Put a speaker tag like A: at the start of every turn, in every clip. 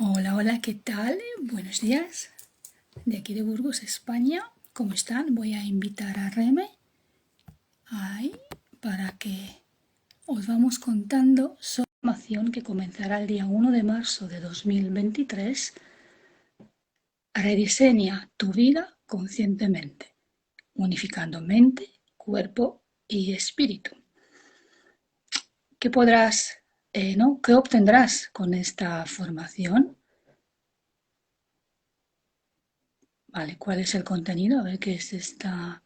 A: Hola, hola, ¿qué tal? Buenos días. De aquí de Burgos, España. ¿Cómo están? Voy a invitar a Reme ahí para que os vamos contando sobre la formación que comenzará el día 1 de marzo de 2023. Rediseña tu vida conscientemente, unificando mente, cuerpo y espíritu. ¿Qué podrás, no? ¿Qué obtendrás con esta formación? Vale, ¿cuál es el contenido? A ver qué es esta.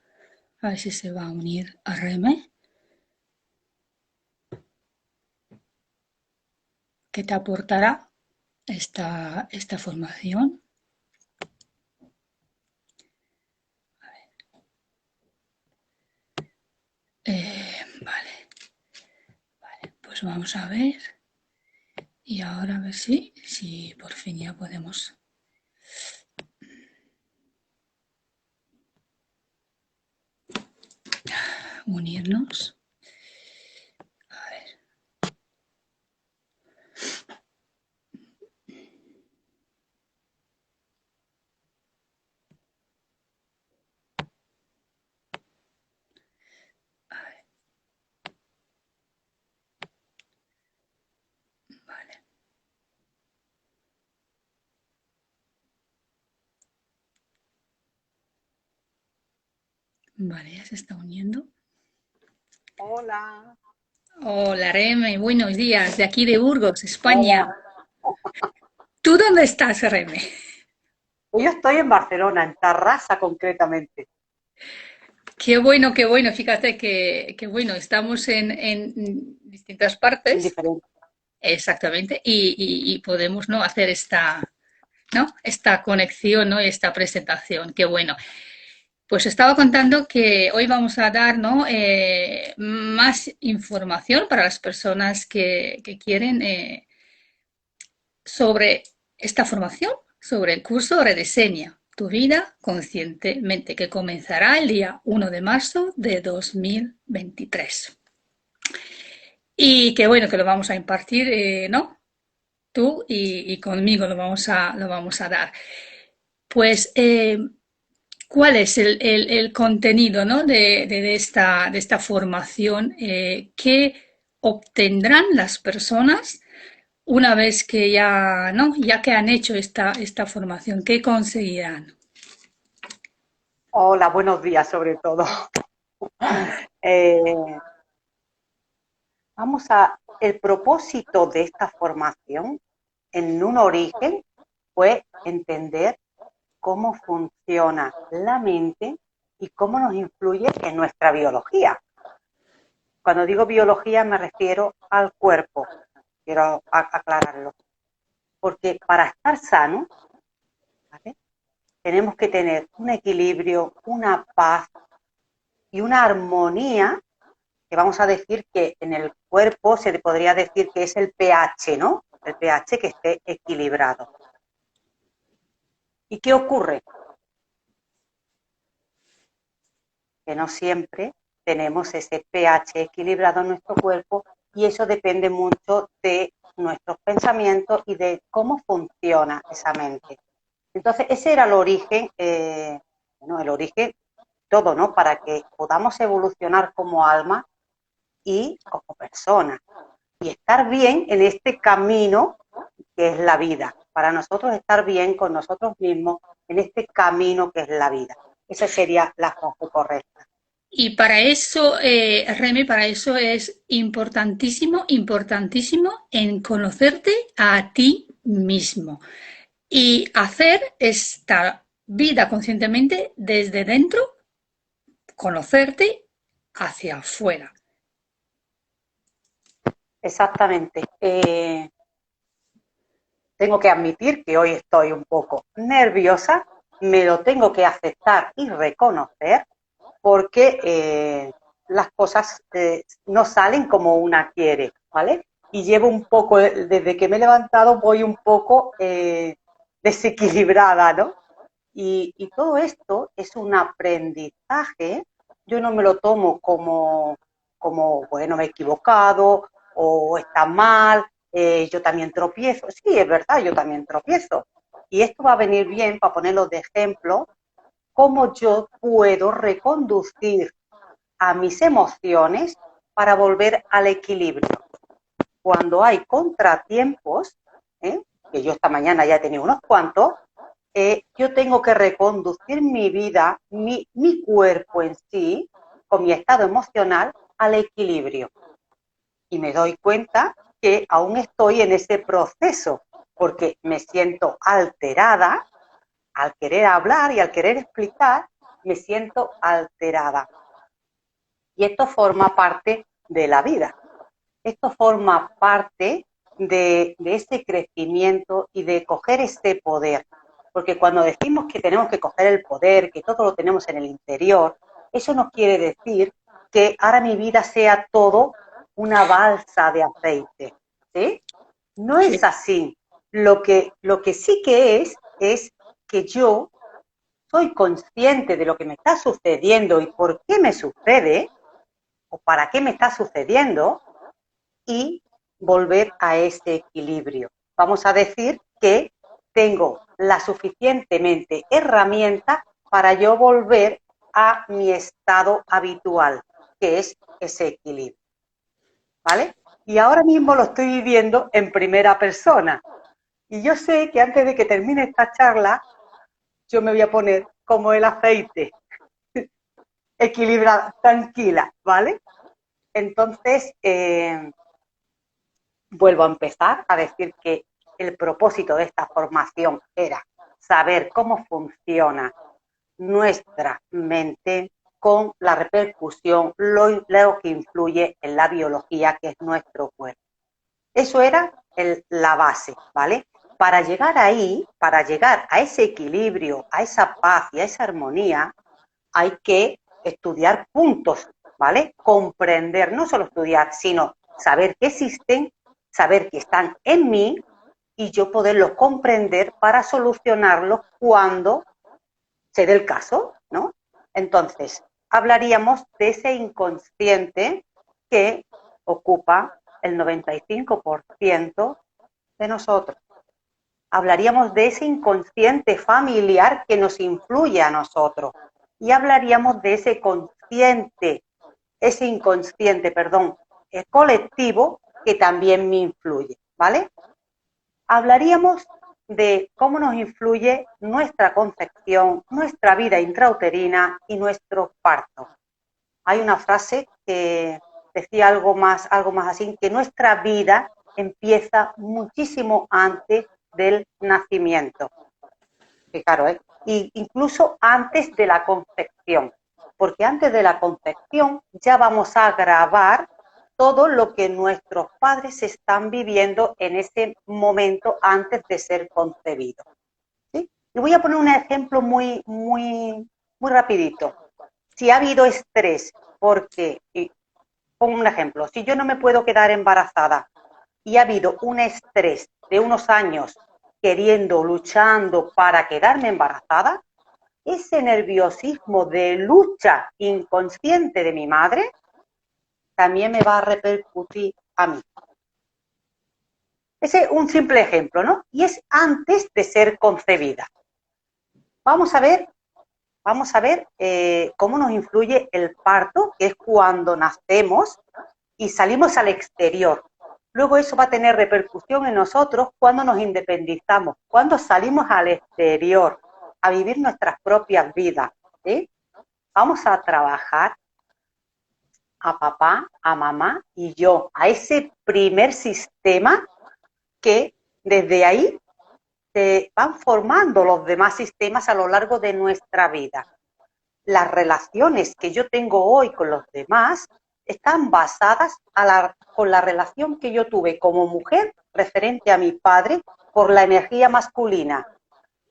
A: A ver si se va a unir a Reme. ¿Qué te aportará esta formación? Vale, pues vamos a ver. Y ahora a ver si por fin ya podemos unirnos. A ver, vale. Vale, ya se está uniendo.
B: Hola,
A: Hola Reme, buenos días, de aquí de Burgos, España.
B: hola.
A: ¿Tú dónde estás, Reme?
B: Yo estoy en Barcelona, en Tarrasa concretamente.
A: Qué bueno, fíjate que bueno, estamos en distintas partes.
B: Indiferente.
A: Exactamente, y podemos, ¿no?, hacer esta conexión, ¿no?, esta presentación. Qué bueno. Pues estaba contando que hoy vamos a dar, ¿no?, más información para las personas que quieren sobre esta formación, sobre el curso Rediseña tu vida conscientemente, que comenzará el día 1 de marzo de 2023. Y que bueno, que lo vamos a impartir, ¿no?, tú y conmigo lo vamos a dar. Pues, ¿cuál es el contenido, ¿no?, de esta formación? ¿Qué obtendrán las personas una vez que ya, ¿no?, ya que han hecho esta formación? ¿Qué conseguirán?
B: Hola, buenos días sobre todo. Eh, el propósito de esta formación en un origen fue entender cómo funciona la mente y cómo nos influye en nuestra biología. Cuando digo biología me refiero al cuerpo, quiero aclararlo, porque para estar sano, ¿vale?, tenemos que tener un equilibrio, una paz y una armonía, que vamos a decir que en el cuerpo se podría decir que es el pH, ¿no? El pH que esté equilibrado. ¿Y qué ocurre? Que no siempre tenemos ese pH equilibrado en nuestro cuerpo y eso depende mucho de nuestros pensamientos y de cómo funciona esa mente. Entonces, ese era el origen, el origen todo, ¿no? Para que podamos evolucionar como alma y como persona y estar bien en este camino que es la vida. Para nosotros estar bien con nosotros mismos en este camino que es la vida. Esa sería la frase correcta.
A: Y para eso, Remy, para eso es importantísimo, importantísimo en conocerte a ti mismo y hacer esta vida conscientemente desde dentro, conocerte hacia afuera.
B: Exactamente. Tengo que admitir que hoy estoy un poco nerviosa, me lo tengo que aceptar y reconocer porque las cosas no salen como una quiere, ¿vale? Y llevo un poco, desde que me he levantado, voy un poco desequilibrada, ¿no? Y todo esto es un aprendizaje. Yo no me lo tomo como, bueno, me he equivocado o está mal. yo también tropiezo. Sí, es verdad, yo también tropiezo. Y esto va a venir bien para ponerlo de ejemplo, cómo yo puedo reconducir a mis emociones para volver al equilibrio. Cuando hay contratiempos, que yo esta mañana ya he tenido unos cuantos, yo tengo que reconducir mi vida, mi cuerpo en sí, con mi estado emocional, al equilibrio. Y me doy cuenta que aún estoy en ese proceso, porque me siento alterada, al querer hablar y al querer explicar, me siento alterada. Y esto forma parte de la vida. Esto forma parte de ese crecimiento y de coger este poder. Porque cuando decimos que tenemos que coger el poder, que todo lo tenemos en el interior, eso no quiere decir que ahora mi vida sea todo una balsa de aceite, ¿sí? No es
A: Sí.
B: así. Lo que sí que es que yo soy consciente de lo que me está sucediendo y por qué me sucede, o para qué me está sucediendo, y volver a ese equilibrio. Vamos a decir que tengo la suficientemente herramienta para yo volver a mi estado habitual, que es ese equilibrio. ¿Vale? Y ahora mismo lo estoy viviendo en primera persona. Y yo sé que antes de que termine esta charla, yo me voy a poner como el aceite, equilibrada, tranquila, ¿vale? Entonces, vuelvo a empezar a decir que el propósito de esta formación era saber cómo funciona nuestra mente con la repercusión, lo que influye en la biología, que es nuestro cuerpo. Eso era la base, ¿vale? Para llegar ahí, para llegar a ese equilibrio, a esa paz y a esa armonía, hay que estudiar puntos, ¿vale? Comprender, no solo estudiar, sino saber que existen, saber que están en mí y yo poderlos comprender para solucionarlos cuando se dé el caso, ¿no? Entonces, hablaríamos de ese inconsciente que ocupa el 95% de nosotros. Hablaríamos de ese inconsciente familiar que nos influye a nosotros. Y hablaríamos de ese inconsciente, perdón, colectivo que también me influye, ¿vale? Hablaríamos de cómo nos influye nuestra concepción, nuestra vida intrauterina y nuestro parto. Hay una frase que decía algo más así, que nuestra vida empieza muchísimo antes del nacimiento. Fijaros, y incluso antes de la concepción, porque antes de la concepción ya vamos a grabar todo lo que nuestros padres están viviendo en ese momento antes de ser concebidos. ¿Sí? Y voy a poner un ejemplo muy rapidito. Si ha habido estrés, porque, pongo un ejemplo, si yo no me puedo quedar embarazada y ha habido un estrés de unos años queriendo, luchando para quedarme embarazada, ese nerviosismo de lucha inconsciente de mi madre también me va a repercutir a mí. Ese es un simple ejemplo, ¿no? Y es antes de ser concebida. Vamos a ver cómo nos influye el parto, que es cuando nacemos y salimos al exterior. Luego eso va a tener repercusión en nosotros cuando nos independizamos, cuando salimos al exterior a vivir nuestras propias vidas. ¿Sí? Vamos a trabajar a papá, a mamá y yo, a ese primer sistema que desde ahí se van formando los demás sistemas a lo largo de nuestra vida. Las relaciones que yo tengo hoy con los demás están basadas con la relación que yo tuve como mujer referente a mi padre por la energía masculina.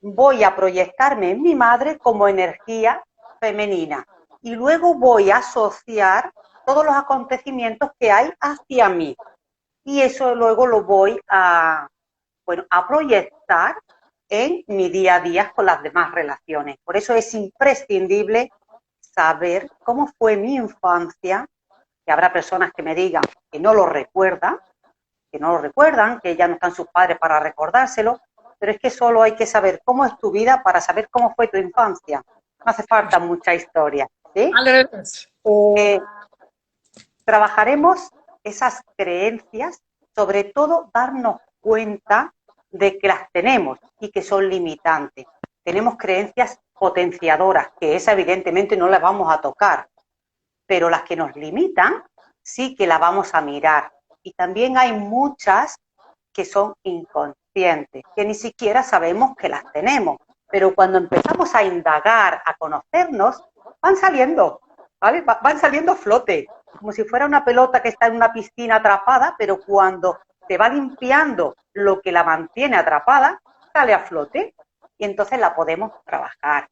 B: Voy a proyectarme en mi madre como energía femenina y luego voy a asociar todos los acontecimientos que hay hacia mí. Y eso luego lo voy a proyectar en mi día a día con las demás relaciones. Por eso es imprescindible saber cómo fue mi infancia, que habrá personas que me digan que no lo recuerdan, que no lo recuerdan, que ya no están sus padres para recordárselo, pero es que solo hay que saber cómo es tu vida para saber cómo fue tu infancia. No hace falta mucha historia, ¿sí?
A: Al revés.
B: Trabajaremos esas creencias, sobre todo darnos cuenta de que las tenemos y que son limitantes. Tenemos creencias potenciadoras, que esa evidentemente no las vamos a tocar, pero las que nos limitan sí que las vamos a mirar. Y también hay muchas que son inconscientes, que ni siquiera sabemos que las tenemos, pero cuando empezamos a indagar, a conocernos, van saliendo, ¿vale? Van saliendo a flote, como si fuera una pelota que está en una piscina atrapada, pero cuando se va limpiando lo que la mantiene atrapada, sale a flote y entonces la podemos trabajar.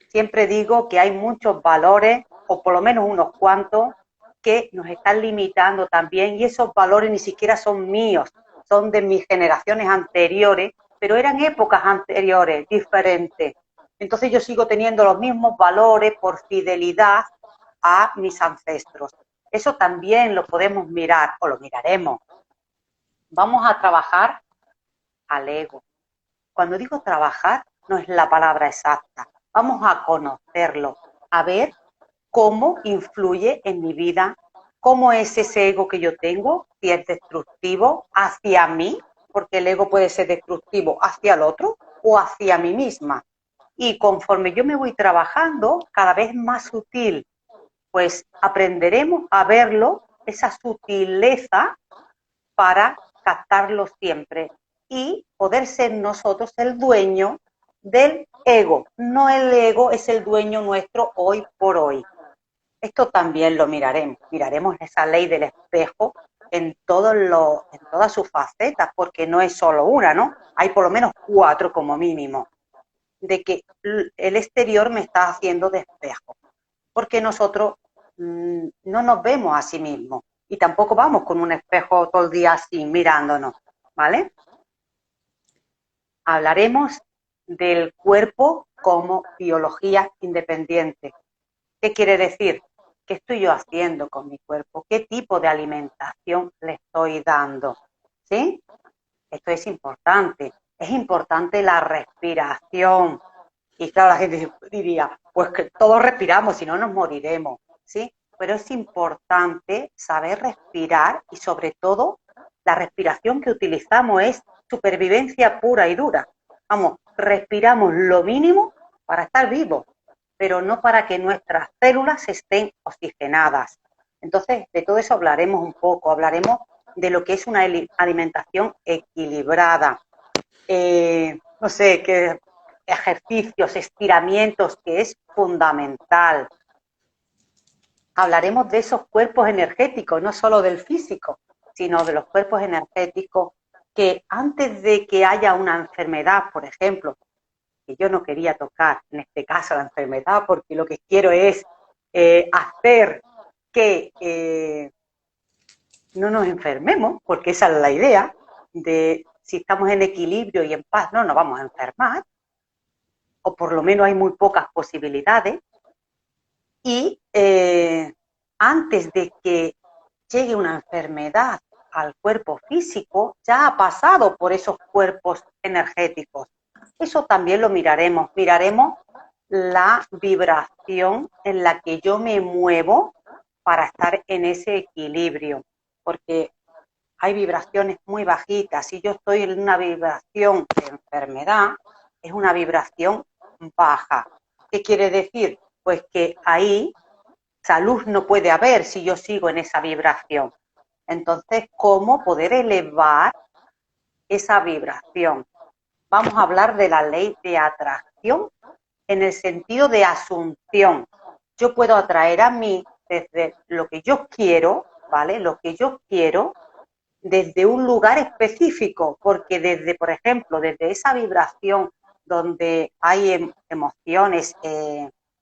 B: Siempre digo que hay muchos valores, o por lo menos unos cuantos, que nos están limitando también, y esos valores ni siquiera son míos, son de mis generaciones anteriores, pero eran épocas anteriores, diferentes. Entonces yo sigo teniendo los mismos valores por fidelidad a mis ancestros. Eso también lo podemos mirar, o lo miraremos. Vamos a trabajar al ego. Cuando digo trabajar, no es la palabra exacta. Vamos a conocerlo, a ver cómo influye en mi vida, cómo es ese ego que yo tengo, si es destructivo hacia mí, porque el ego puede ser destructivo hacia el otro o hacia mí misma. Y conforme yo me voy trabajando, cada vez más sutil, pues aprenderemos a verlo, esa sutileza, para captarlo siempre y poder ser nosotros el dueño del ego. No el ego es el dueño nuestro hoy por hoy. Esto también lo miraremos. Miraremos esa ley del espejo en todas sus facetas, porque no es solo una, ¿no? Hay por lo menos 4 como mínimo, de que el exterior me está haciendo de espejo, porque nosotros no nos vemos a sí mismos y tampoco vamos con un espejo todo el día así mirándonos, ¿vale? Hablaremos del cuerpo como biología independiente. ¿Qué quiere decir? ¿Qué estoy yo haciendo con mi cuerpo? ¿Qué tipo de alimentación le estoy dando? ¿Sí? Esto es importante. Es importante la respiración. Y claro, la gente diría, pues que todos respiramos, si no nos moriremos, ¿sí? Pero es importante saber respirar y sobre todo la respiración que utilizamos es supervivencia pura y dura. Vamos, respiramos lo mínimo para estar vivos, pero no para que nuestras células estén oxigenadas. Entonces, de todo eso hablaremos un poco, hablaremos de lo que es una alimentación equilibrada. No sé, qué ejercicios, estiramientos, que es fundamental. Hablaremos de esos cuerpos energéticos, no solo del físico, sino de los cuerpos energéticos que antes de que haya una enfermedad, por ejemplo, que yo no quería tocar en este caso la enfermedad, porque lo que quiero es hacer que no nos enfermemos, porque esa es la idea de si estamos en equilibrio y en paz no nos vamos a enfermar, o por lo menos hay muy pocas posibilidades, y antes de que llegue una enfermedad al cuerpo físico, ya ha pasado por esos cuerpos energéticos. Eso también lo miraremos. Miraremos la vibración en la que yo me muevo para estar en ese equilibrio, porque hay vibraciones muy bajitas. Si yo estoy en una vibración de enfermedad, es una vibración baja. ¿Qué quiere decir? Pues que ahí salud no puede haber si yo sigo en esa vibración. Entonces, ¿cómo poder elevar esa vibración? Vamos a hablar de la ley de atracción en el sentido de asunción. Yo puedo atraer a mí desde lo que yo quiero, ¿vale? Lo que yo quiero desde un lugar específico, porque desde, por ejemplo, desde esa vibración donde hay emociones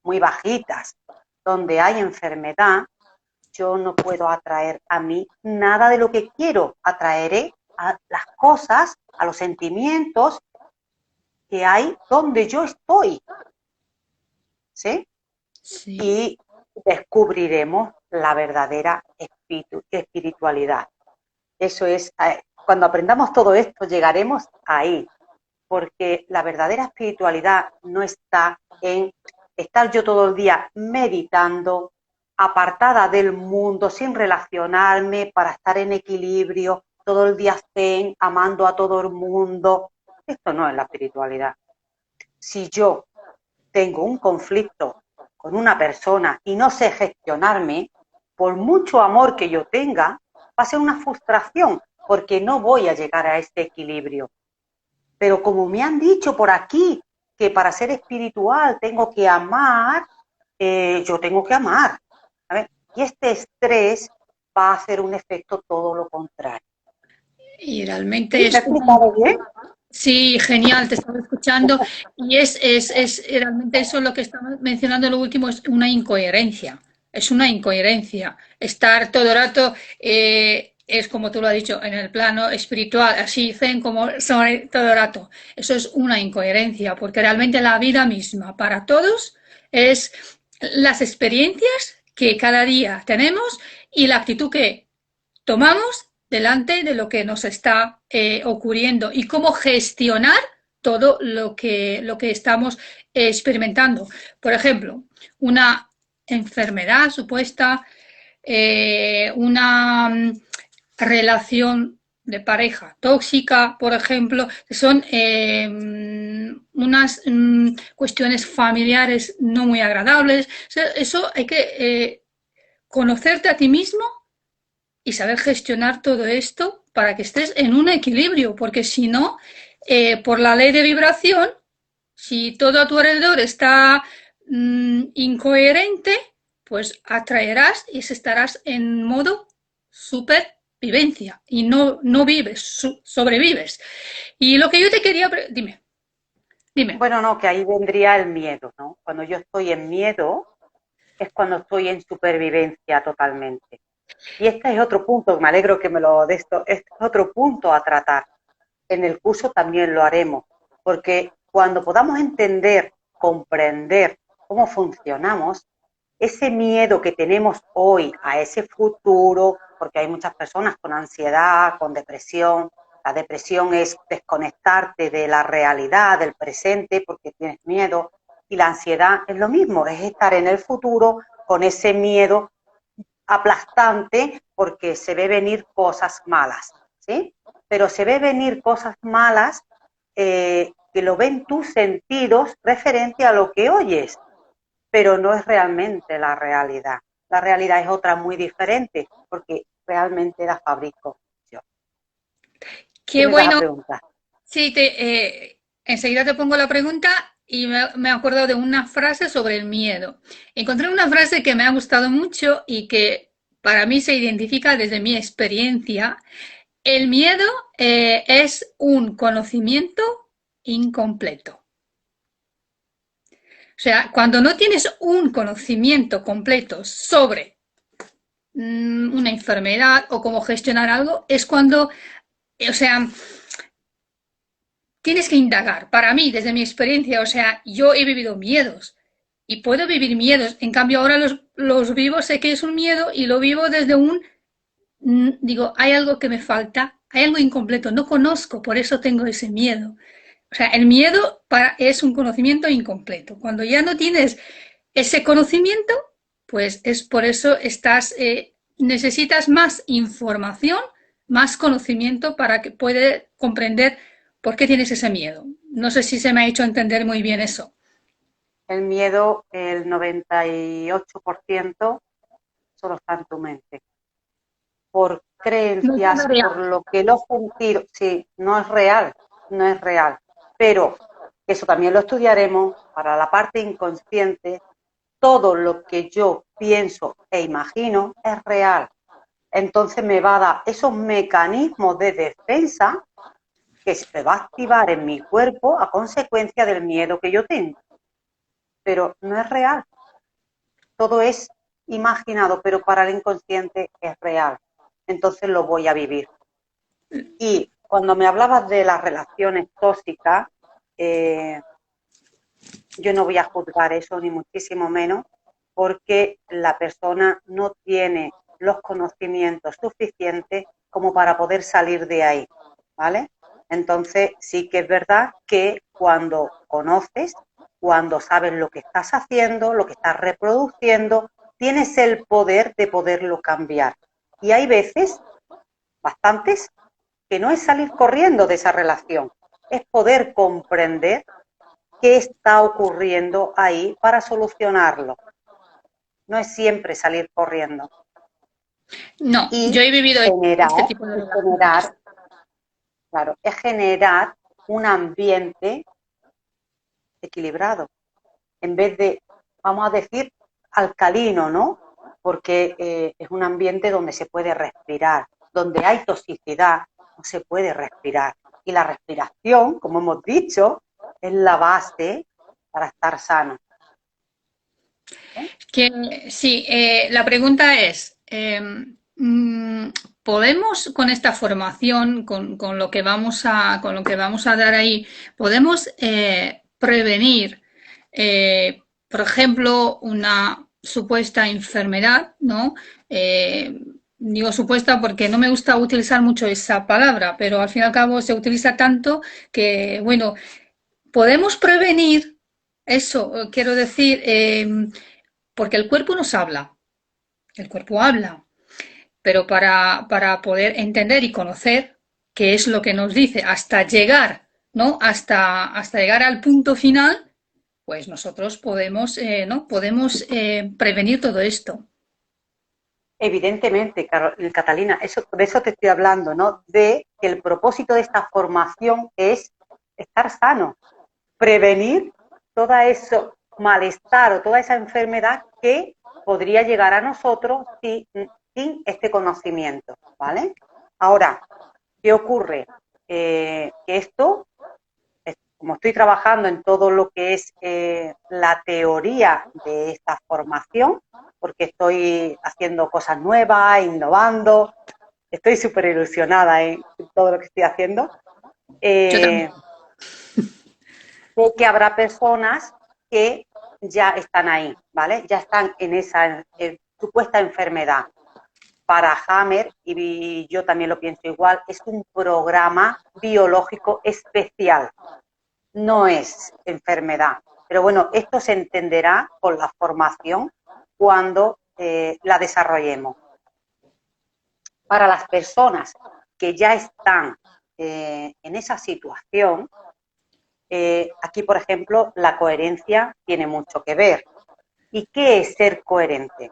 B: muy bajitas, donde hay enfermedad, yo no puedo atraer a mí nada de lo que quiero. Atraeré a las cosas, a los sentimientos que hay donde yo estoy, ¿sí?
A: Sí.
B: Y descubriremos la verdadera espiritualidad. Eso es, cuando aprendamos todo esto llegaremos ahí, porque la verdadera espiritualidad no está en estar yo todo el día meditando, apartada del mundo, sin relacionarme, para estar en equilibrio, todo el día zen, amando a todo el mundo. Esto no es la espiritualidad. Si yo tengo un conflicto con una persona y no sé gestionarme, por mucho amor que yo tenga, va a ser una frustración, porque no voy a llegar a este equilibrio. Pero como me han dicho por aquí que para ser espiritual tengo que amar, yo tengo que amar. ¿Sabes? Y este estrés va a hacer un efecto todo lo contrario.
A: Y
B: ¿Sí?
A: realmente
B: ¿Me he
A: es
B: explicado bien?
A: sí, genial, te estaba escuchando. Y es realmente eso lo que estamos mencionando lo último, es una incoherencia. Es una incoherencia. Estar todo el rato, es como tú lo has dicho, en el plano espiritual, así zen como sobre todo el rato. Eso es una incoherencia, porque realmente la vida misma para todos es las experiencias que cada día tenemos y la actitud que tomamos delante de lo que nos está ocurriendo y cómo gestionar todo lo que estamos experimentando. Por ejemplo, una enfermedad supuesta, una relación de pareja tóxica, por ejemplo, son unas cuestiones familiares no muy agradables. O sea, eso hay que conocerte a ti mismo y saber gestionar todo esto para que estés en un equilibrio, porque si no, por la ley de vibración, si todo a tu alrededor está incoherente, pues atraerás y estarás en modo supervivencia y no vives, sobrevives. Y lo que yo te quería... Dime, dime.
B: Bueno, no, que ahí vendría el miedo, ¿no? Cuando yo estoy en miedo es cuando estoy en supervivencia totalmente. Y este es otro punto, me alegro que me lo de esto, este es otro punto a tratar. En el curso también lo haremos, porque cuando podamos entender, comprender cómo funcionamos, ese miedo que tenemos hoy a ese futuro, porque hay muchas personas con ansiedad, con depresión. La depresión es desconectarte de la realidad, del presente, porque tienes miedo. Y la ansiedad es lo mismo, es estar en el futuro con ese miedo aplastante porque se ve venir cosas malas, ¿sí? Pero se ve venir cosas malas que lo ven tus sentidos referente a lo que oyes, pero no es realmente la realidad. La realidad es otra muy diferente, porque realmente la fabrico yo. ¿Qué
A: Qué
B: me vas a
A: bueno.
B: preguntar?
A: Sí, enseguida te pongo la pregunta y me acuerdo de una frase sobre el miedo. Encontré una frase que me ha gustado mucho y que para mí se identifica desde mi experiencia. El miedo es un conocimiento incompleto. O sea, cuando no tienes un conocimiento completo sobre una enfermedad o cómo gestionar algo, es cuando, o sea, tienes que indagar. Para mí, desde mi experiencia, o sea, yo he vivido miedos y puedo vivir miedos. En cambio, ahora los vivo, sé que es un miedo y lo vivo desde digo, hay algo que me falta, hay algo incompleto, no conozco, por eso tengo ese miedo. O sea, el miedo es un conocimiento incompleto. Cuando ya no tienes ese conocimiento, pues es por eso necesitas más información, más conocimiento para que puedas comprender por qué tienes ese miedo. No sé si se me ha hecho entender muy bien eso.
B: El miedo, el 98% solo está en tu mente. Por
A: No es
B: creencias,
A: nada real.
B: por lo que lo sentido, sí, no es real, no es real. Pero eso también lo estudiaremos para la parte inconsciente. Todo lo que yo pienso e imagino es real. Entonces me va a dar esos mecanismos de defensa que se va a activar en mi cuerpo a consecuencia del miedo que yo tengo. Pero no es real. Todo es imaginado, pero para el inconsciente es real. Entonces lo voy a vivir. Y cuando me hablabas de las relaciones tóxicas, eh, yo no voy a juzgar eso, ni muchísimo menos, porque la persona no tiene los conocimientos suficientes como para poder salir de ahí, ¿vale? Entonces sí que es verdad que cuando conoces, cuando sabes lo que estás haciendo, lo que estás reproduciendo, tienes el poder de poderlo cambiar. Y hay veces, bastantes, que no es salir corriendo de esa relación, es poder comprender qué está ocurriendo ahí para solucionarlo. No es siempre salir corriendo.
A: No, yo
B: Y
A: he vivido
B: generar,
A: este tipo de
B: y
A: relaciones.
B: generar, claro, es generar un ambiente equilibrado, en vez de, vamos a decir, alcalino, ¿no? Porque es un ambiente donde se puede respirar, donde hay toxicidad, no se puede respirar. Y la respiración, como hemos dicho, es la base para estar sano.
A: Sí, la pregunta es, ¿podemos con esta formación, con lo que con lo que vamos a dar ahí, podemos prevenir, por ejemplo, una supuesta enfermedad, ¿no? Digo supuesta porque no me gusta utilizar mucho esa palabra, pero al fin y al cabo se utiliza tanto que, bueno, podemos prevenir eso, quiero decir, porque el cuerpo nos habla, el cuerpo habla, pero para poder entender y conocer qué es lo que nos dice hasta llegar, ¿no? Hasta llegar al punto final, pues nosotros podemos, ¿no? Podemos prevenir todo esto.
B: Evidentemente, Catalina, de eso te estoy hablando, ¿no? De que el propósito de esta formación es estar sano, prevenir todo ese malestar o toda esa enfermedad que podría llegar a nosotros sin este conocimiento, ¿vale? Ahora, ¿qué ocurre? Que esto, como estoy trabajando en todo lo que es la teoría de esta formación, porque estoy haciendo cosas nuevas, innovando, estoy súper ilusionada en todo lo que estoy haciendo.
A: Yo también.
B: Sé que habrá personas que ya están ahí, ¿vale? Ya están en esa supuesta enfermedad. Para Hammer, y yo también lo pienso igual, es un programa biológico especial, no es enfermedad. Pero bueno, esto se entenderá con la formación cuando la desarrollemos. Para las personas que ya están en esa situación, aquí, por ejemplo, la coherencia tiene mucho que ver. ¿Y qué es ser coherente?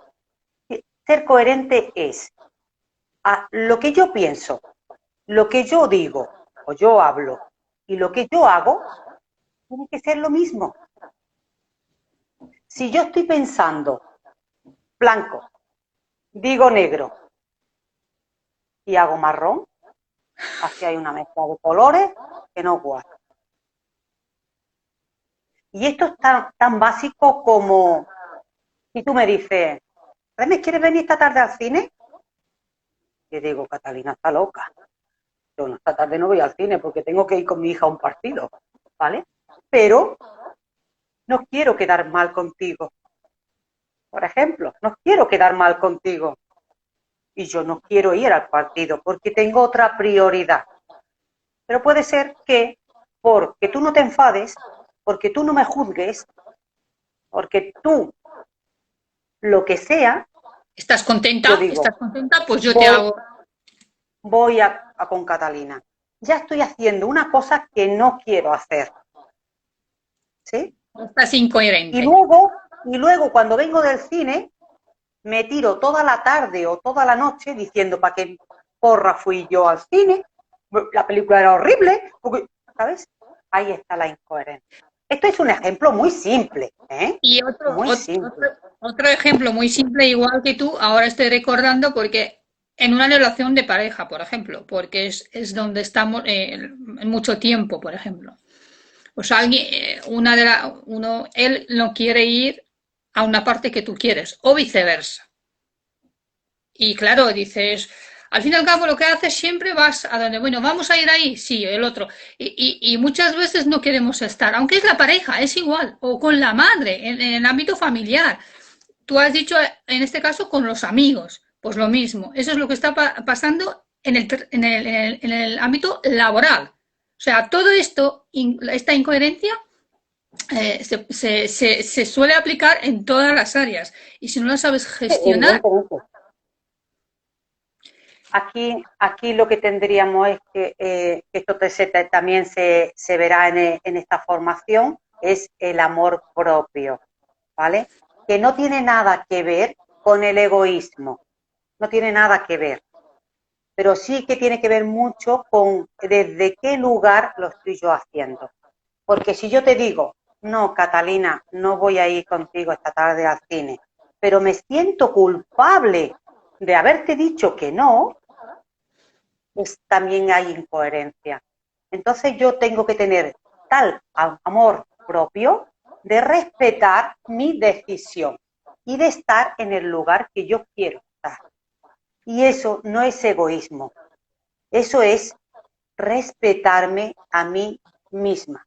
B: Ser coherente es lo que yo pienso, lo que yo digo o yo hablo y lo que yo hago tiene que ser lo mismo. Si yo estoy pensando blanco, digo negro y hago marrón, aquí hay una mezcla de colores que no guarda. Y esto es tan básico como si tú me dices, ¿me quieres venir esta tarde al cine? Y digo, Catalina está loca. Yo no, esta tarde no voy al cine porque tengo que ir con mi hija a un partido, ¿vale? Pero no quiero quedar mal contigo. Por ejemplo, no quiero quedar mal contigo. Y yo no quiero ir al partido porque tengo otra prioridad. Pero puede ser que porque tú no te enfades, porque tú no me juzgues, porque tú lo que sea,
A: ¿Estás
B: yo
A: contenta?
B: digo,
A: ¿Estás contenta? Pues yo te
B: voy,
A: hago.
B: voy a con Catalina. Ya estoy haciendo una cosa que no quiero hacer. ¿Sí?
A: Estás
B: Y
A: incoherente.
B: luego, y luego cuando vengo del cine, me tiro toda la tarde o toda la noche diciendo para qué porra fui yo al cine, la película era horrible, porque, ¿sabes? Ahí está la incoherencia. Esto es un ejemplo muy simple, ¿eh?
A: Y
B: Muy simple.
A: otro ejemplo muy simple, igual que tú, ahora estoy recordando porque en una relación de pareja, por ejemplo, porque es donde estamos en mucho tiempo, por ejemplo. Pues alguien, él no quiere ir a una parte que tú quieres, o viceversa. Y claro, dices, al fin y al cabo lo que haces siempre vas a donde, bueno, vamos a ir ahí, sí, el otro. Y muchas veces no queremos estar, aunque es la pareja, es igual, o con la madre, en el ámbito familiar. Tú has dicho, en este caso, con los amigos, pues lo mismo. Eso es lo que está pasando en el ámbito laboral. O sea, todo esto, esta incoherencia, se suele aplicar en todas las áreas. Y si no la sabes gestionar,
B: Evidentemente. Aquí lo que tendríamos es que esto también se verá en esta formación, es el amor propio, ¿vale? Que no tiene nada que ver con el egoísmo, no tiene nada que ver, pero sí que tiene que ver mucho con desde qué lugar lo estoy yo haciendo. Porque si yo te digo, no, Catalina, no voy a ir contigo esta tarde al cine, pero me siento culpable de haberte dicho que no, pues también hay incoherencia. Entonces yo tengo que tener tal amor propio de respetar mi decisión y de estar en el lugar que yo quiero estar. Y eso no es egoísmo, eso es respetarme a mí misma,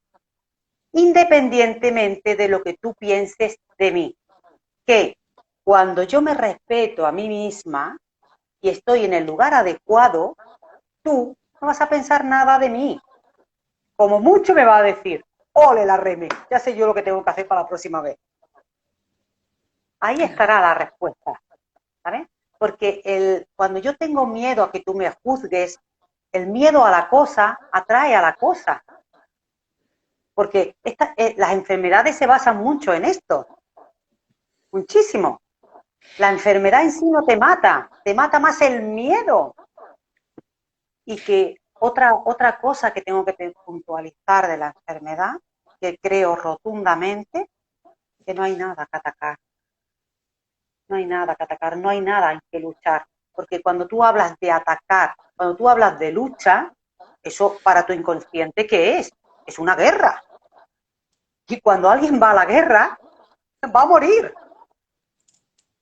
B: independientemente de lo que tú pienses de mí. Que cuando yo me respeto a mí misma y estoy en el lugar adecuado, tú no vas a pensar nada de mí. Como mucho me va a decir, ole la reme, ya sé yo lo que tengo que hacer para la próxima vez. Ahí estará la respuesta, ¿sabes? Porque cuando yo tengo miedo a que tú me juzgues, el miedo a la cosa atrae a la cosa. Porque las enfermedades se basan mucho en esto, muchísimo. La enfermedad en sí no te mata más el miedo. Y que otra cosa que tengo que puntualizar de la enfermedad, que creo rotundamente, que no hay nada que atacar. No hay nada que atacar, no hay nada en que luchar. Porque cuando tú hablas de atacar, cuando tú hablas de lucha, eso para tu inconsciente, ¿qué es? Es una guerra. Y cuando alguien va a la guerra, va a morir.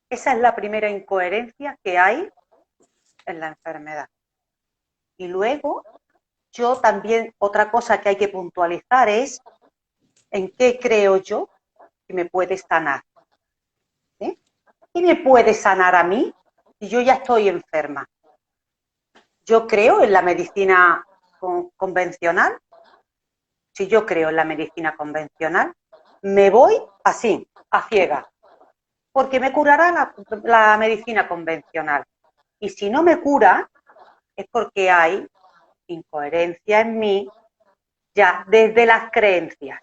B: Esa es la primera incoherencia que hay en la enfermedad. Y luego, yo también, otra cosa que hay que puntualizar es en qué creo yo que me puede sanar. ¿Sí? ¿Qué me puede sanar a mí si yo ya estoy enferma? Yo creo en la medicina convencional. Si yo creo en la medicina convencional, me voy así, a ciegas, porque me curará la medicina convencional. Y si no me cura, es porque hay incoherencia en mí ya desde las creencias,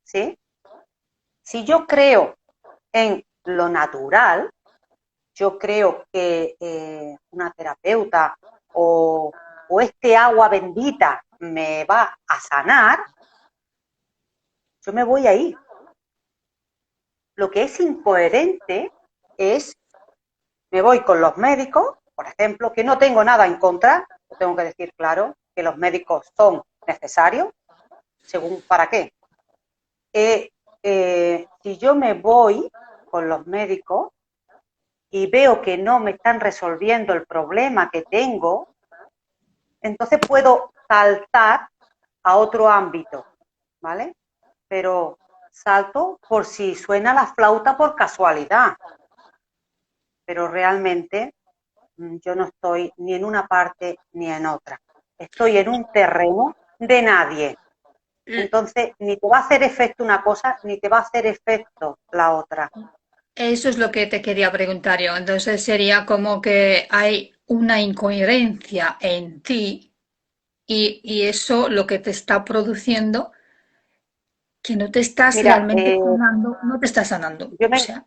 B: ¿sí? Si yo creo en lo natural, yo creo que una terapeuta o este agua bendita me va a sanar, yo me voy ahí. Lo que es incoherente es, me voy con los médicos, por ejemplo, que no tengo nada en contra, lo tengo que decir claro, que los médicos son necesarios, según para qué. Si yo me voy con los médicos y veo que no me están resolviendo el problema que tengo, entonces puedo saltar a otro ámbito, ¿vale? Pero salto por si suena la flauta por casualidad, pero realmente yo no estoy ni en una parte ni en otra. Estoy en un terreno de nadie. Entonces, ni te va a hacer efecto una cosa, ni te va a hacer efecto la otra.
A: eso es lo que te quería preguntar yo. Entonces sería como que hay una incoherencia en ti y eso lo que te está produciendo que no te estás
B: Mira,
A: realmente sanando, no te estás sanando.
B: yo
A: O
B: me,
A: sea,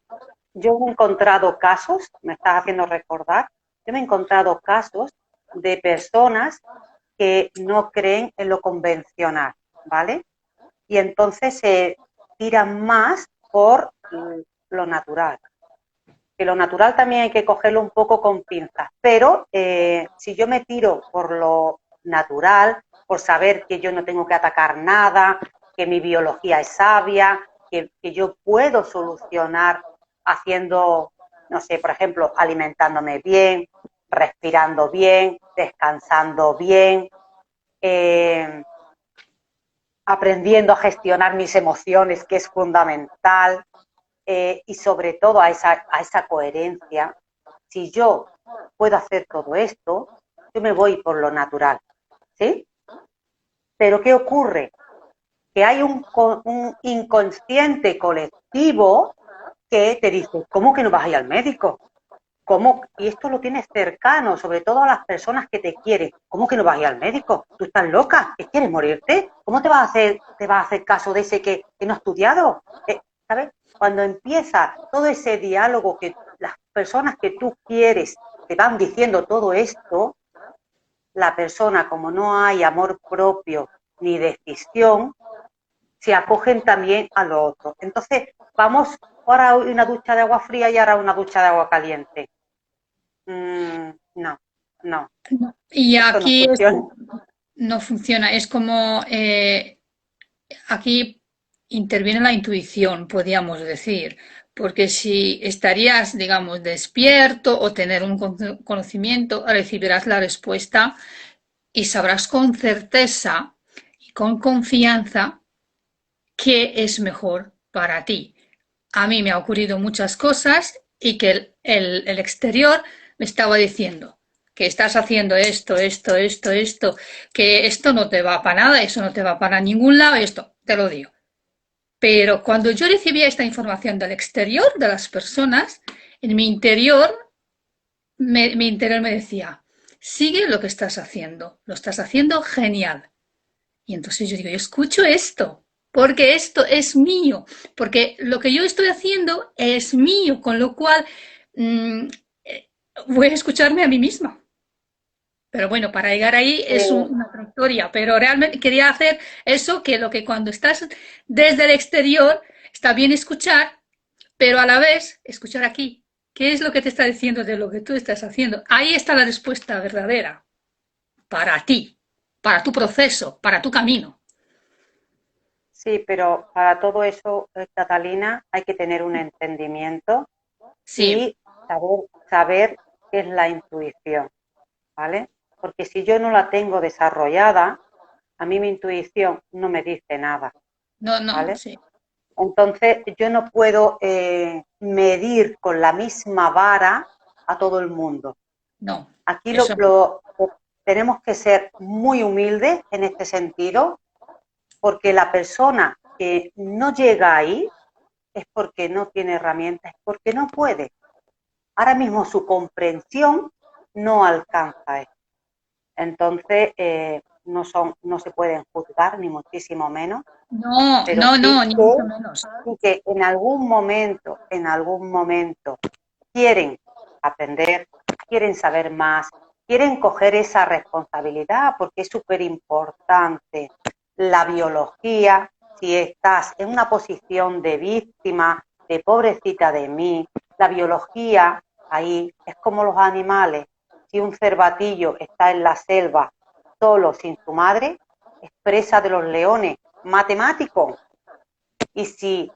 B: yo he encontrado casos, me estás haciendo recordar, yo me he encontrado casos de personas que no creen en lo convencional, ¿vale? Y entonces se tiran más por lo natural. Que lo natural también hay que cogerlo un poco con pinzas, pero si yo me tiro por lo natural, por saber que yo no tengo que atacar nada, que mi biología es sabia, que yo puedo solucionar haciendo, no sé, por ejemplo, alimentándome bien, respirando bien, descansando bien, eh, aprendiendo a gestionar mis emociones, que es fundamental, y sobre todo a esa coherencia. Si yo puedo hacer todo esto, yo me voy por lo natural, ¿sí? Pero ¿qué ocurre? Que hay un inconsciente colectivo que te dice, ¿cómo que no vas a ir al médico? ¿Cómo? Y esto lo tienes cercano, sobre todo a las personas que te quieren. ¿Cómo que no vas a ir al médico? ¿Tú estás loca? ¿Que quieres morirte? ¿Cómo te vas a hacer caso de ese que no ha estudiado? ¿Sabes? Cuando empieza todo ese diálogo que las personas que tú quieres te van diciendo todo esto, la persona, como no hay amor propio ni decisión, se acogen también a lo otro. Entonces, vamos, ahora una ducha de agua fría y ahora una ducha de agua caliente. No, no,
A: Y
B: esto no
A: aquí
B: funciona.
A: no funciona, es como aquí interviene la intuición, podríamos decir, porque si estarías, digamos, despierto o tener un conocimiento, recibirás la respuesta y sabrás con certeza y con confianza qué es mejor para ti. A mí me ha ocurrido muchas cosas y que el exterior me estaba diciendo que estás haciendo esto, que esto no te va para nada, eso no te va para ningún lado, esto te lo digo. Pero cuando yo recibía esta información del exterior, de las personas, en mi interior me decía, sigue lo que estás haciendo, lo estás haciendo genial. Y entonces yo digo, yo escucho esto, porque esto es mío, porque lo que yo estoy haciendo es mío, con lo cual mmm, voy a escucharme a mí misma. Pero bueno, para llegar ahí es
B: Eh,
A: una trayectoria, pero realmente quería hacer eso, que lo que cuando estás desde el exterior está bien escuchar, pero a la vez escuchar aquí. ¿Qué es lo que te está diciendo de lo que tú estás haciendo? Ahí está la respuesta verdadera para ti, para tu proceso, para tu camino.
B: sí, pero para todo eso, Catalina, hay que tener un entendimiento
A: Sí,
B: y saber qué es la intuición, ¿vale? Porque si yo no la tengo desarrollada, a mí mi intuición no me dice nada,
A: no, no,
B: ¿vale?
A: sí,
B: Entonces, yo no puedo medir con la misma vara a todo el mundo.
A: no,
B: Aquí
A: eso no.
B: tenemos que ser muy humildes en este sentido, porque la persona que no llega ahí es porque no tiene herramientas, es porque no puede. Ahora mismo su comprensión no alcanza esto. Entonces, no se pueden juzgar, ni muchísimo menos,
A: No,
B: pero
A: no, no, ni mucho menos.
B: sí que en algún momento quieren aprender, quieren saber más, quieren coger esa responsabilidad porque es súper importante. La biología, si estás en una posición de víctima, de pobrecita de mí, la biología ahí es como los animales. Si un cervatillo está en la selva solo sin su madre, es presa de los leones, matemático. Y si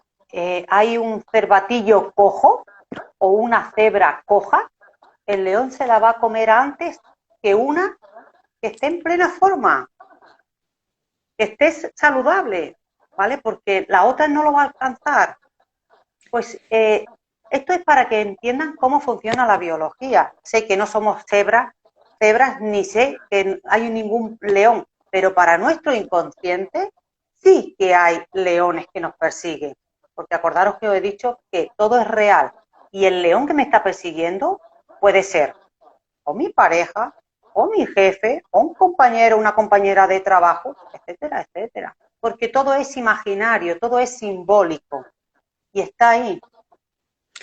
B: hay un cervatillo cojo o una cebra coja, el león se la va a comer antes que una que esté en plena forma, que esté saludable, ¿vale? Porque la otra no lo va a alcanzar. Pues esto es para que entiendan cómo funciona la biología. Sé que no somos cebras, ni sé que hay ningún león, pero para nuestro inconsciente sí que hay leones que nos persiguen. Porque acordaros que os he dicho que todo es real. Y el león que me está persiguiendo puede ser o mi pareja, o mi jefe, o un compañero, una compañera de trabajo, etcétera, etcétera. Porque todo es imaginario, todo es simbólico y está ahí.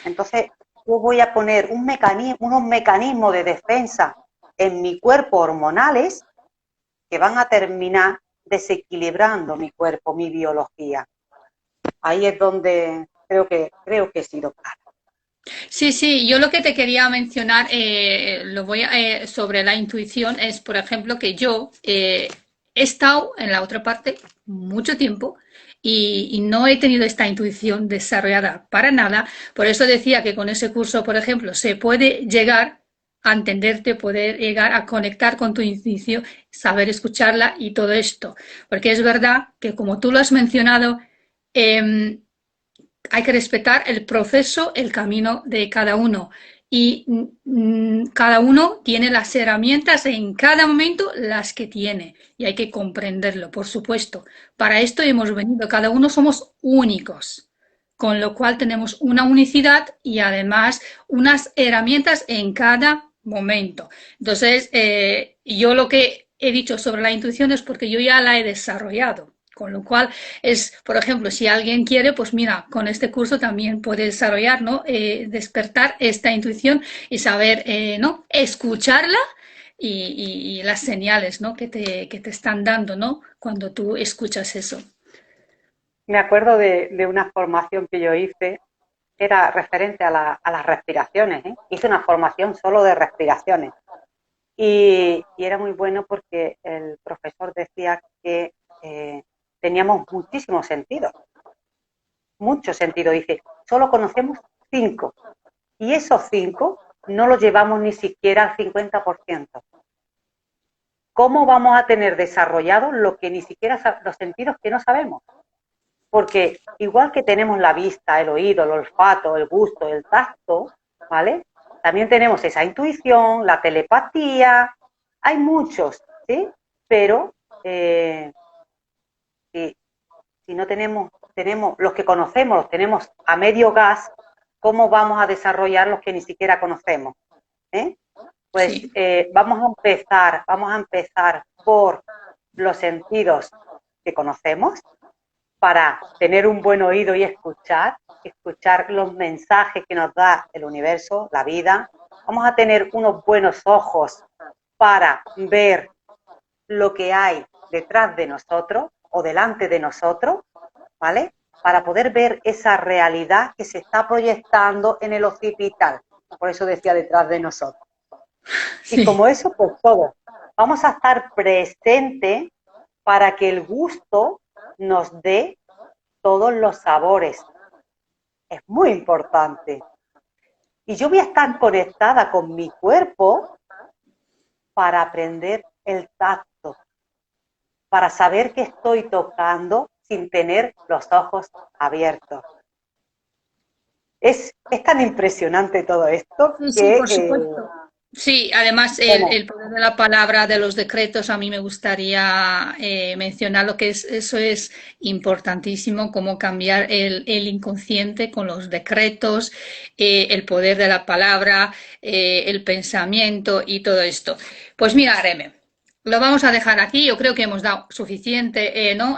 B: Entonces, yo voy a poner unos mecanismos de defensa en mi cuerpo hormonales que van a terminar desequilibrando mi cuerpo, mi biología. Ahí es donde creo que he sido clara.
A: Sí, sí, yo lo que te quería mencionar sobre la intuición es, por ejemplo, que yo he estado en la otra parte mucho tiempo y no he tenido esta intuición desarrollada para nada. Por eso decía que con ese curso, por ejemplo, se puede llegar a entenderte, poder llegar a conectar con tu intuición, saber escucharla y todo esto. Porque es verdad que, como tú lo has mencionado, hay que respetar el proceso, el camino de cada uno. y cada uno tiene las herramientas en cada momento las que tiene y hay que comprenderlo, por supuesto. Para esto hemos venido, cada uno somos únicos, con lo cual tenemos una unicidad y además unas herramientas en cada momento. Entonces, yo lo que he dicho sobre la intuición es porque yo ya la he desarrollado. Con lo cual, es, por ejemplo, si alguien quiere, pues mira, con este curso también puede desarrollar, ¿no? Despertar esta intuición y saber, ¿no? Escucharla y las señales, ¿no? Que te están dando, ¿no? Cuando tú escuchas eso.
B: Me acuerdo de una formación que yo hice, era referente a las respiraciones, ¿eh? Hice una formación solo de respiraciones y era muy bueno porque el profesor decía que teníamos muchos sentidos. Dice, solo conocemos 5 y esos 5 no los llevamos ni siquiera al 50%. ¿Cómo vamos a tener desarrollados lo que ni siquiera los sentidos que no sabemos? Porque igual que tenemos la vista, el oído, el olfato, el gusto, el tacto, ¿vale? También tenemos esa intuición, la telepatía, hay muchos, ¿sí? Pero si, si no tenemos los que conocemos, los tenemos a medio gas, ¿cómo vamos a desarrollar los que ni siquiera conocemos? ¿Eh? Pues
A: Sí,
B: vamos a empezar por los sentidos que conocemos, para tener un buen oído y escuchar los mensajes que nos da el universo, la vida. Vamos a tener unos buenos ojos para ver lo que hay detrás de nosotros o delante de nosotros, ¿vale? Para poder ver esa realidad que se está proyectando en el occipital. Por eso decía detrás de nosotros. Y
A: sí.
B: como eso, pues todo. Vamos a estar presentes para que el gusto nos dé todos los sabores. Es muy importante. Y yo voy a estar conectada con mi cuerpo para aprender el tacto, para saber que estoy tocando sin tener los ojos abiertos. Es tan impresionante todo esto
A: Sí, sí,
B: que,
A: por supuesto. Sí, además
B: bueno,
A: el poder de la palabra, de los decretos, a mí me gustaría mencionar lo que es, eso es importantísimo, cómo cambiar el inconsciente con los decretos, el poder de la palabra, el pensamiento y todo esto. Pues mira, Reme, lo vamos a dejar aquí. Yo creo que hemos dado suficiente ¿no?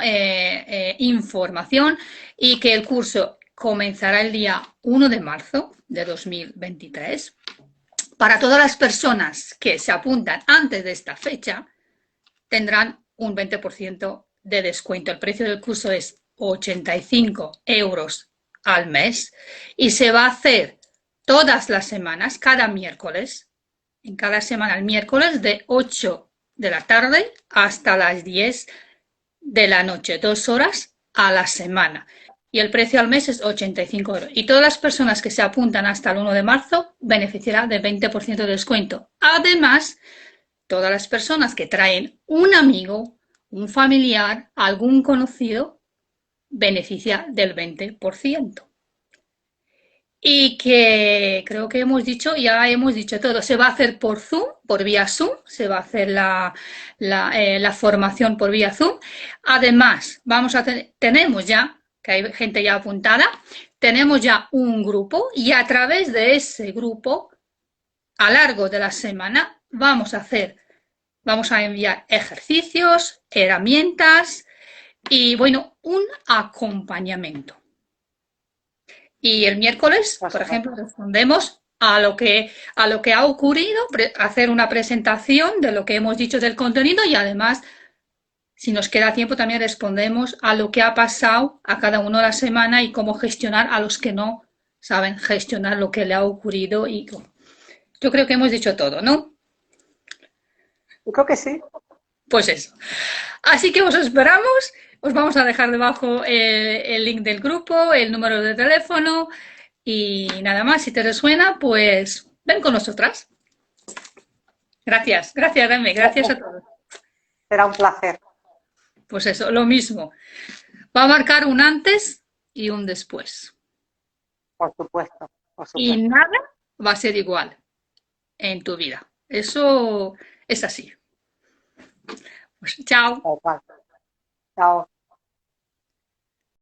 A: Información y que el curso comenzará el día 1 de marzo de 2023. Para todas las personas que se apuntan antes de esta fecha, tendrán un 20% de descuento. El precio del curso es 85 euros al mes y se va a hacer todas las semanas, cada miércoles, en cada semana el miércoles de 8 de la tarde hasta las 10 de la noche, 2 horas a la semana. Y el precio al mes es 85 euros. Y todas las personas que se apuntan hasta el 1 de marzo beneficiarán del 20% de descuento. Además, todas las personas que traen un amigo, un familiar, algún conocido, beneficia del 20%. Y que creo que ya hemos dicho todo. Se va a hacer por Zoom, por vía Zoom, se va a hacer la formación por vía Zoom. Además, tenemos ya, que hay gente ya apuntada, tenemos ya un grupo y a través de ese grupo, a lo largo de la semana, vamos a enviar ejercicios, herramientas y, bueno, un acompañamiento. Y el miércoles,
B: por
A: por
B: supuesto.
A: ejemplo, respondemos a lo que ha ocurrido, hacer una presentación de lo que hemos dicho del contenido y además, si nos queda tiempo, también respondemos a lo que ha pasado a cada uno de la semana y cómo gestionar a los que no saben gestionar lo que le ha ocurrido. Y yo creo que hemos dicho todo, ¿no?
B: Yo creo que sí.
A: Pues eso. Así que os esperamos. Os vamos a dejar debajo el link del grupo, el número de teléfono y nada más. Si te resuena, pues ven con nosotras. Gracias, gracias, Remy, gracias a todos.
B: Será un placer,
A: Pues eso, lo mismo. Va a marcar un antes y un después.
B: por supuesto, por
A: Y
B: supuesto.
A: nada, va a ser igual en tu vida. Eso es así. Pues chao.
B: Tal cual. Chao.